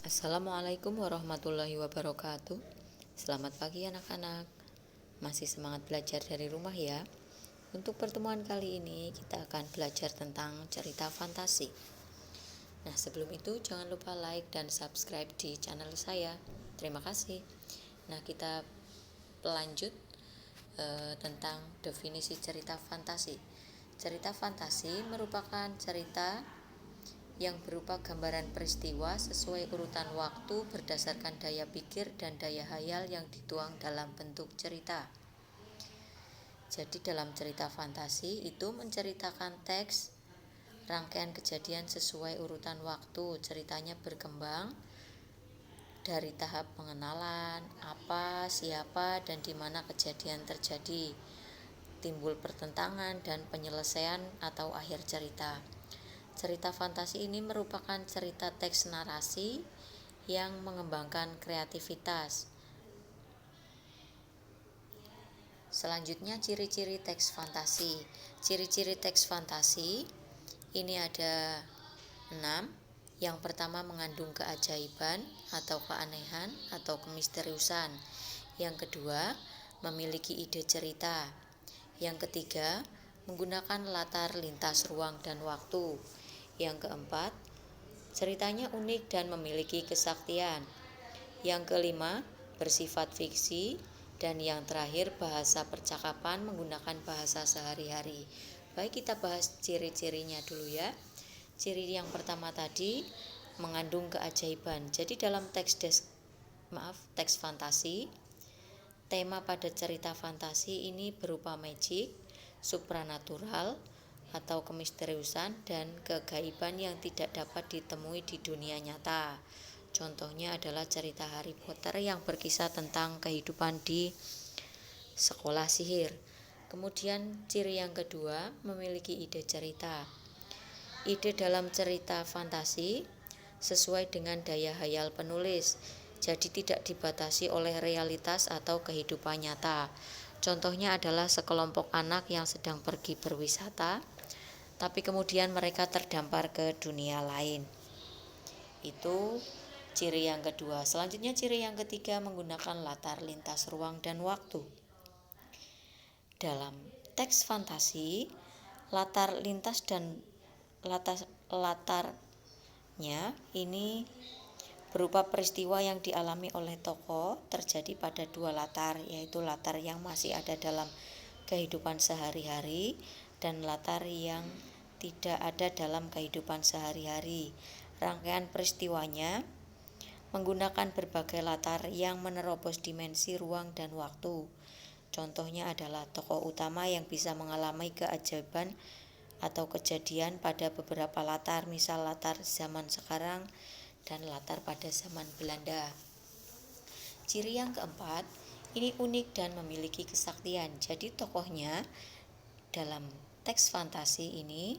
Assalamualaikum warahmatullahi wabarakatuh. Selamat pagi anak-anak. Masih semangat belajar dari rumah ya? Untuk pertemuan kali ini kita akan belajar tentang cerita fantasi. Nah, sebelum itu jangan lupa like dan subscribe di channel saya. Terima kasih. Nah, kita lanjut tentang definisi cerita fantasi. Cerita fantasi merupakan cerita yang berupa gambaran peristiwa sesuai urutan waktu berdasarkan daya pikir dan daya hayal yang dituang dalam bentuk cerita. Jadi dalam cerita fantasi itu menceritakan teks rangkaian kejadian sesuai urutan waktu. Ceritanya berkembang dari tahap pengenalan, apa, siapa, dan di mana kejadian terjadi, timbul pertentangan dan penyelesaian atau akhir cerita. Cerita fantasi ini merupakan cerita teks narasi yang mengembangkan kreativitas. Selanjutnya ciri-ciri teks fantasi. Ciri-ciri teks fantasi ini ada 6. Yang pertama mengandung keajaiban atau keanehan atau kemisteriusan. Yang kedua memiliki ide cerita. Yang ketiga menggunakan latar lintas ruang dan waktu. Yang keempat, ceritanya unik dan memiliki kesaktian. Yang kelima, bersifat fiksi. Dan yang terakhir, bahasa percakapan menggunakan bahasa sehari-hari. Baik, kita bahas ciri-cirinya dulu ya. Ciri yang pertama tadi, mengandung keajaiban. Jadi dalam teks fantasi, tema pada cerita fantasi ini berupa magic, supranatural, atau kemisteriusan dan kegaiban yang tidak dapat ditemui di dunia nyata. Contohnya adalah cerita Harry Potter yang berkisah tentang kehidupan di sekolah sihir. Kemudian ciri yang kedua, memiliki ide cerita. Ide dalam cerita fantasi sesuai dengan daya hayal penulis, jadi tidak dibatasi oleh realitas atau kehidupan nyata. Contohnya adalah sekelompok anak yang sedang pergi berwisata, tapi kemudian mereka terdampar ke dunia lain. Itu ciri yang kedua. Selanjutnya ciri yang ketiga, menggunakan latar lintas ruang dan waktu. Dalam teks fantasi, latar lintas dan latarnya ini berupa peristiwa yang dialami oleh tokoh terjadi pada dua latar, yaitu latar yang masih ada dalam kehidupan sehari-hari dan latar yang tidak ada dalam kehidupan sehari-hari. Rangkaian peristiwanya menggunakan berbagai latar yang menerobos dimensi ruang dan waktu. Contohnya adalah tokoh utama yang bisa mengalami keajaiban atau kejadian pada beberapa latar, misal latar zaman sekarang dan latar pada zaman Belanda. Ciri yang keempat, ini unik dan memiliki kesaktian. Jadi tokohnya dalam teks fantasi ini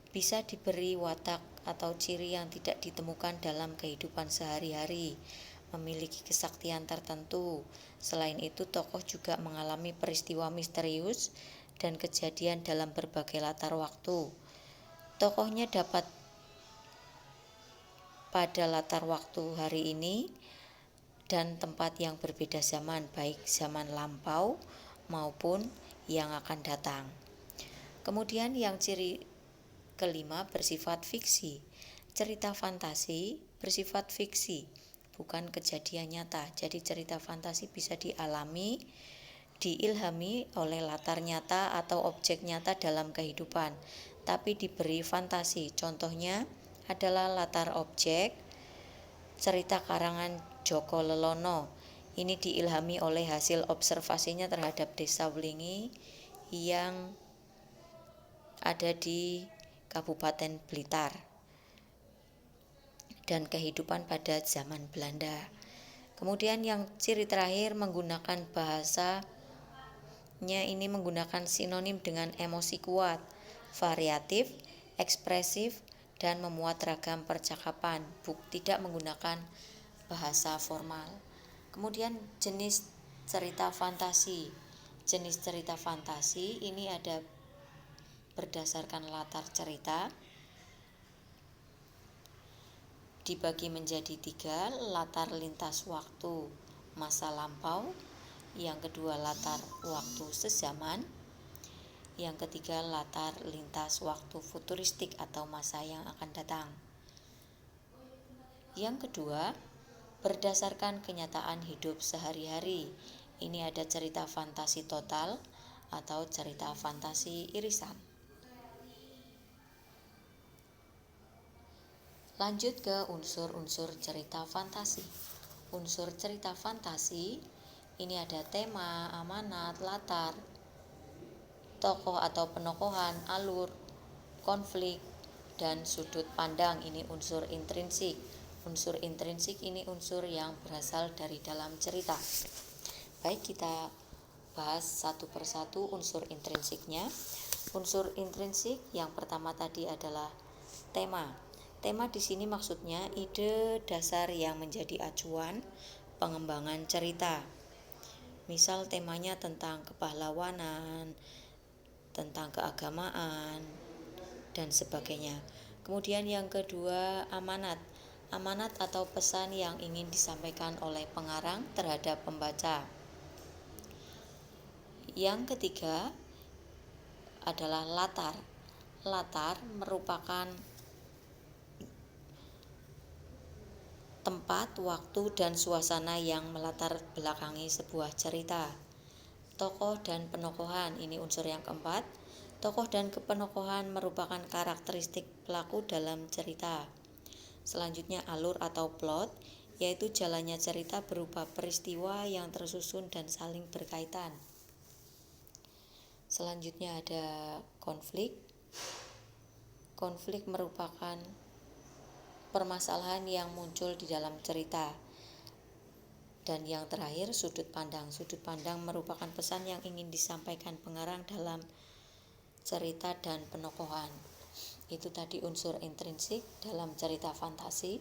bisa diberi watak atau ciri yang tidak ditemukan dalam kehidupan sehari-hari, memiliki kesaktian tertentu. Selain itu, tokoh juga mengalami peristiwa misterius dan kejadian dalam berbagai latar waktu. Tokohnya dapat pada latar waktu hari ini dan tempat yang berbeda zaman, baik zaman lampau maupun yang akan datang. Kemudian yang ciri kelima, bersifat fiksi. Cerita fantasi bersifat fiksi, bukan kejadian nyata. Jadi cerita fantasi bisa dialami, diilhami oleh latar nyata atau objek nyata dalam kehidupan, tapi diberi fantasi. Contohnya adalah latar objek cerita karangan Joko Lelono. Ini diilhami oleh hasil observasinya terhadap desa Wlingi yang ada di Kabupaten Blitar dan kehidupan pada zaman Belanda. Kemudian yang ciri terakhir, menggunakan bahasanya ini menggunakan sinonim dengan emosi kuat, variatif, ekspresif, dan memuat ragam percakapan, tidak menggunakan bahasa formal. Kemudian jenis cerita fantasi. Jenis cerita fantasi ini ada berdasarkan latar cerita, dibagi menjadi 3, latar lintas waktu masa lampau, yang kedua latar waktu sezaman, yang ketiga latar lintas waktu futuristik atau masa yang akan datang. Yang kedua, berdasarkan kenyataan hidup sehari-hari. Ini ada cerita fantasi total atau cerita fantasi irisan. Lanjut ke unsur-unsur cerita fantasi. Unsur cerita fantasi ini ada tema, amanat, latar, tokoh atau penokohan, alur, konflik, dan sudut pandang. Ini unsur intrinsik. Unsur intrinsik ini unsur yang berasal dari dalam cerita. Baik, kita bahas satu persatu unsur intrinsiknya. Unsur intrinsik yang pertama tadi adalah tema. Tema di sini maksudnya ide dasar yang menjadi acuan pengembangan cerita. Misal temanya tentang kepahlawanan, tentang keagamaan, dan sebagainya. Kemudian yang kedua, amanat. Amanat atau pesan yang ingin disampaikan oleh pengarang terhadap pembaca. Yang ketiga adalah latar. Latar merupakan tempat, waktu, dan suasana yang melatar belakangi sebuah cerita. Tokoh dan penokohan, ini unsur yang keempat. Tokoh dan kepenokohan merupakan karakteristik pelaku dalam cerita. Selanjutnya alur atau plot, yaitu jalannya cerita berupa peristiwa yang tersusun dan saling berkaitan. Selanjutnya ada konflik. Konflik merupakan permasalahan yang muncul di dalam cerita. Dan yang terakhir, sudut pandang. Sudut pandang merupakan pesan yang ingin disampaikan pengarang dalam cerita dan penokohan. Itu tadi unsur intrinsik dalam cerita fantasi.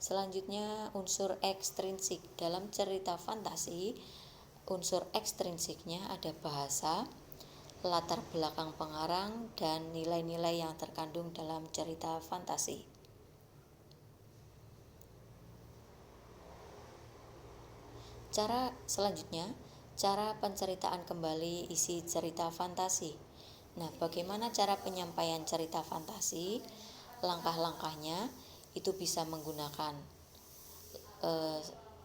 Selanjutnya unsur ekstrinsik. Dalam cerita fantasi, unsur ekstrinsiknya ada bahasa, latar belakang pengarang, dan nilai-nilai yang terkandung dalam cerita fantasi. Cara selanjutnya, cara penceritaan kembali isi cerita fantasi. Nah, bagaimana cara penyampaian cerita fantasi? Langkah-langkahnya itu bisa menggunakan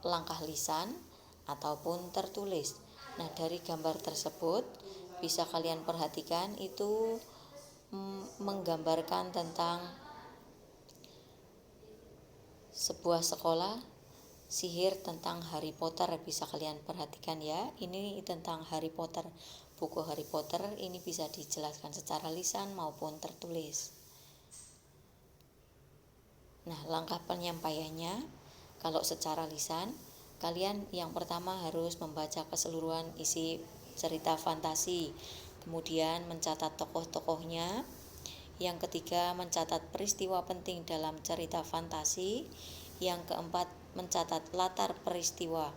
langkah lisan ataupun tertulis. Nah, dari gambar tersebut bisa kalian perhatikan itu menggambarkan tentang sebuah sekolah sihir tentang Harry Potter. Bisa kalian perhatikan ya, ini tentang Harry Potter. Buku Harry Potter ini bisa dijelaskan secara lisan maupun tertulis. Nah, langkah penyampaiannya, kalau secara lisan, kalian yang pertama harus membaca keseluruhan isi cerita fantasi, kemudian mencatat tokoh-tokohnya. Yang ketiga, mencatat peristiwa penting dalam cerita fantasi. Yang keempat, mencatat latar peristiwa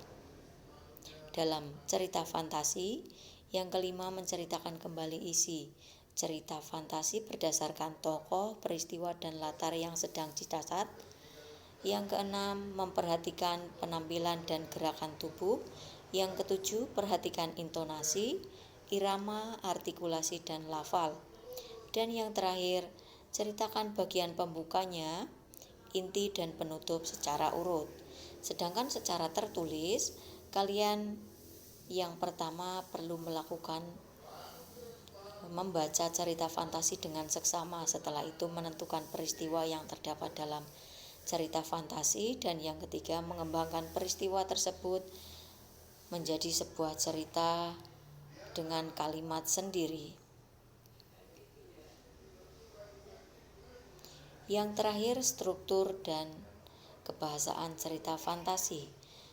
dalam cerita fantasi. Yang kelima, menceritakan kembali isi cerita fantasi berdasarkan tokoh, peristiwa, dan latar yang sedang dicatat. Yang keenam, memperhatikan penampilan dan gerakan tubuh. Yang ketujuh, perhatikan intonasi, irama, artikulasi, dan lafal. Dan yang terakhir, ceritakan bagian pembukanya, inti, dan penutup secara urut. Sedangkan secara tertulis, kalian yang pertama perlu melakukan membaca cerita fantasi dengan seksama. Setelah itu menentukan peristiwa yang terdapat dalam cerita fantasi. Dan yang ketiga, mengembangkan peristiwa tersebut menjadi sebuah cerita dengan kalimat sendiri. Yang terakhir, struktur dan kebahasaan cerita fantasi.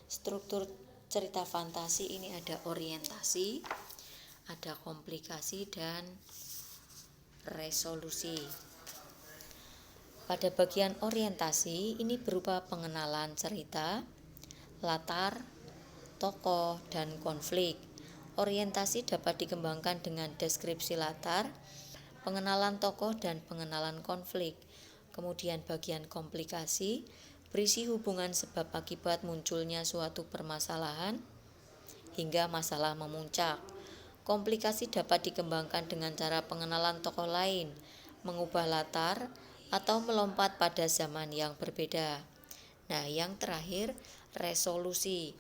Struktur cerita fantasi ini ada orientasi, ada komplikasi, dan resolusi. Pada bagian orientasi ini berupa pengenalan cerita, latar, tokoh, dan konflik. Orientasi dapat dikembangkan dengan deskripsi latar, pengenalan tokoh, dan pengenalan konflik. Kemudian bagian komplikasi berisi hubungan sebab akibat munculnya suatu permasalahan hingga masalah memuncak. Komplikasi dapat dikembangkan dengan cara pengenalan tokoh lain, mengubah latar, atau melompat pada zaman yang berbeda. Nah, yang terakhir, resolusi.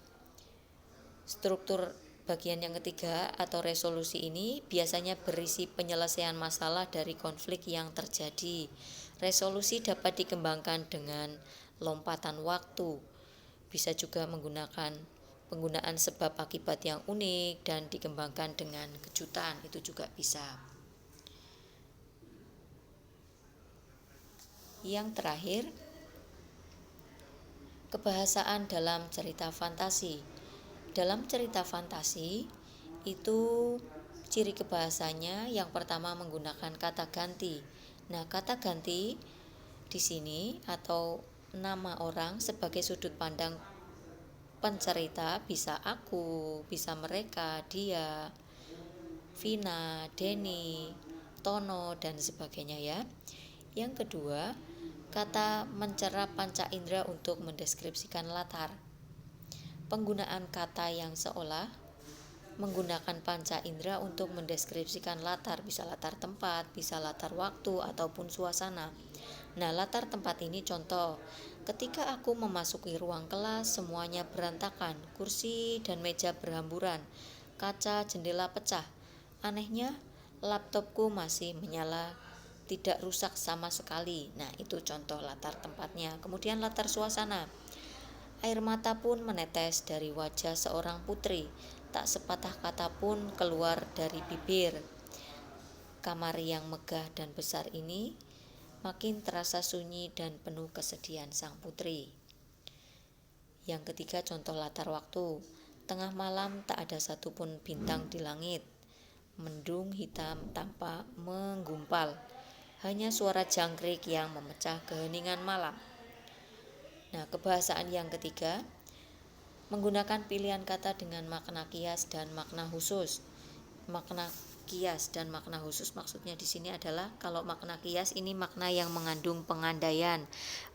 Struktur bagian yang ketiga atau resolusi ini biasanya berisi penyelesaian masalah dari konflik yang terjadi. Resolusi dapat dikembangkan dengan lompatan waktu. Bisa juga menggunakan penggunaan sebab akibat yang unik dan dikembangkan dengan kejutan, itu juga bisa. Yang terakhir, kebahasaan dalam cerita fantasi. Dalam cerita fantasi itu ciri kebahasanya yang pertama menggunakan kata ganti. Nah, kata ganti di sini atau nama orang sebagai sudut pandang pencerita bisa aku, bisa mereka, dia, Vina, Denny, Tono, dan sebagainya ya. Yang kedua, kata mencerap panca indera untuk mendeskripsikan latar. Penggunaan kata yang seolah menggunakan panca indera untuk mendeskripsikan latar, bisa latar tempat, bisa latar waktu, ataupun suasana. Nah, latar tempat ini contoh, ketika aku memasuki ruang kelas, semuanya berantakan, kursi dan meja berhamburan, kaca jendela pecah. Anehnya, laptopku masih menyala, tidak rusak sama sekali. Nah, itu contoh latar tempatnya. Kemudian latar suasana. Air mata pun menetes dari wajah seorang putri, tak sepatah kata pun keluar dari bibir. Kamar yang megah dan besar ini makin terasa sunyi dan penuh kesedihan sang putri. Yang ketiga contoh latar waktu. Tengah malam tak ada satupun bintang di langit. Mendung hitam tanpa menggumpal. Hanya suara jangkrik yang memecah keheningan malam. Nah, kebahasaan yang ketiga menggunakan pilihan kata dengan makna kias dan makna khusus. Makna kias dan makna khusus maksudnya di sini adalah kalau makna kias ini makna yang mengandung pengandaian,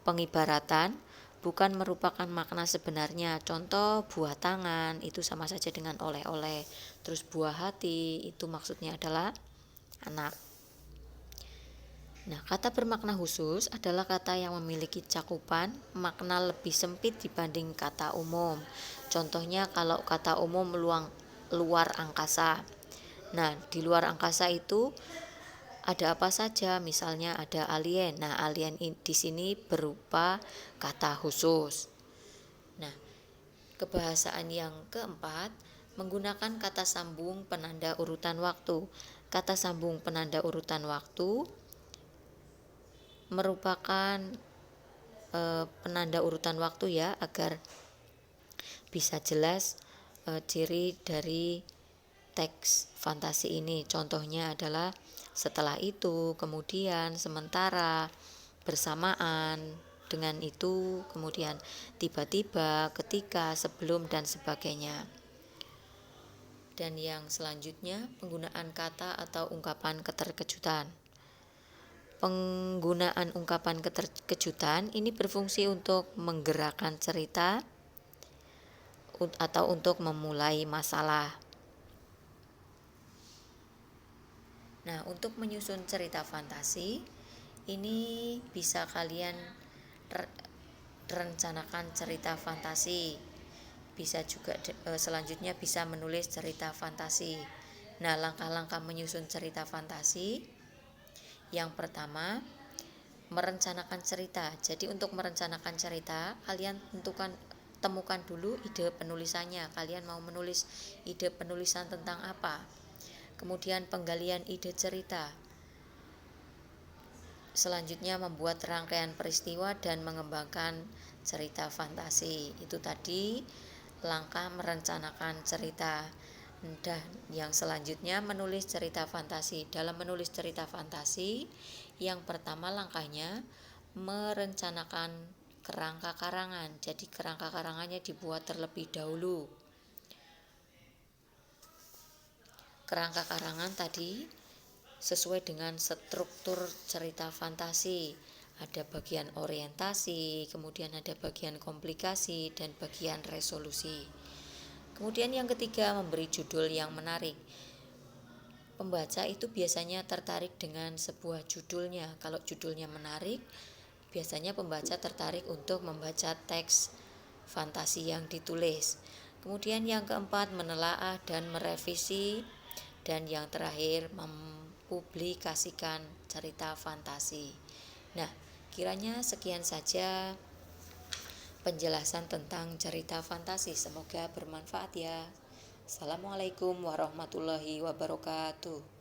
pengibaratan, bukan merupakan makna sebenarnya. Contoh buah tangan itu sama saja dengan oleh-oleh. Terus buah hati itu maksudnya adalah anak. Nah, kata bermakna khusus adalah kata yang memiliki cakupan makna lebih sempit dibanding kata umum. Contohnya kalau kata umum luar angkasa. Nah, di luar angkasa itu ada apa saja? Misalnya ada alien. Nah, alien di sini berupa kata khusus. Nah, kebahasaan yang keempat menggunakan kata sambung penanda urutan waktu. Kata sambung penanda urutan waktu merupakan penanda urutan waktu ya, agar bisa jelas ciri dari teks fantasi ini. Contohnya adalah setelah itu, kemudian, sementara, bersamaan, dengan itu, kemudian tiba-tiba, ketika, sebelum, dan sebagainya. Dan yang selanjutnya penggunaan kata atau ungkapan keterkejutan. Penggunaan ungkapan keterkejutan ini berfungsi untuk menggerakkan cerita atau untuk memulai masalah. Nah, untuk menyusun cerita fantasi, ini bisa kalian rencanakan cerita fantasi. Bisa juga selanjutnya bisa menulis cerita fantasi. Nah, langkah-langkah menyusun cerita fantasi. Yang pertama, merencanakan cerita. Jadi untuk merencanakan cerita, kalian temukan dulu ide penulisannya. Kalian mau menulis ide penulisan tentang apa? Kemudian penggalian ide cerita. Selanjutnya membuat rangkaian peristiwa dan mengembangkan cerita fantasi. Itu tadi langkah merencanakan cerita. Dan yang selanjutnya menulis cerita fantasi. Dalam menulis cerita fantasi, yang pertama langkahnya merencanakan kerangka karangan. Jadi kerangka karangannya dibuat terlebih dahulu. Kerangka karangan tadi sesuai dengan struktur cerita fantasi. Ada bagian orientasi, kemudian ada bagian komplikasi, dan bagian resolusi. Kemudian yang ketiga, memberi judul yang menarik. Pembaca itu biasanya tertarik dengan sebuah judulnya. Kalau judulnya menarik, biasanya pembaca tertarik untuk membaca teks fantasi yang ditulis. Kemudian yang keempat, menelaah dan merevisi. Dan yang terakhir, mempublikasikan cerita fantasi. Nah, kiranya sekian saja penjelasan tentang cerita fantasi. Semoga bermanfaat ya. Assalamualaikum warahmatullahi wabarakatuh.